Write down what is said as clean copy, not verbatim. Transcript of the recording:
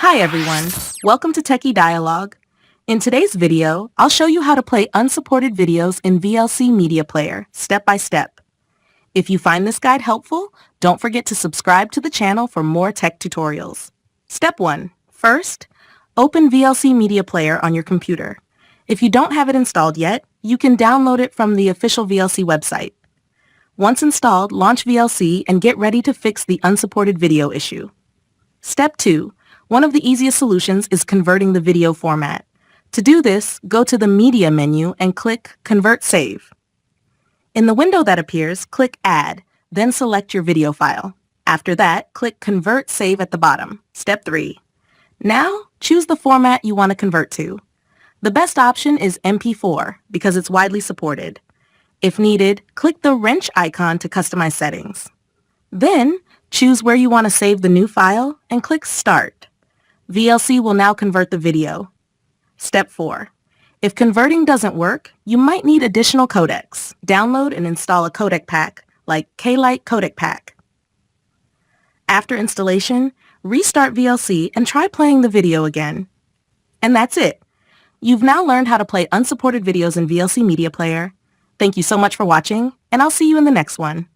Hi everyone, welcome to Techie Dialogue. In today's video, I'll show you how to play unsupported videos in VLC Media Player, step by step. If you find this guide helpful, don't forget to subscribe to the channel for more tech tutorials. Step 1. First, open VLC Media Player on your computer. If you don't have it installed yet, you can download it from the official VLC website. Once installed, launch VLC and get ready to fix the unsupported video issue. Step 2. One of the easiest solutions is converting the video format. To do this, go to the Media menu and click Convert Save. In the window that appears, click Add, then select your video file. After that, click Convert Save at the bottom. Step 3. Now, choose the format you want to convert to. The best option is MP4 because it's widely supported. If needed, click the wrench icon to customize settings. Then, choose where you want to save the new file and click Start. VLC will now convert the video. Step 4. If converting doesn't work, you might need additional codecs. Download and install a codec pack like K-Lite Codec Pack. After installation, restart VLC and try playing the video again. And that's it. You've now learned how to play unsupported videos in VLC Media Player. Thank you so much for watching, and I'll see you in the next one.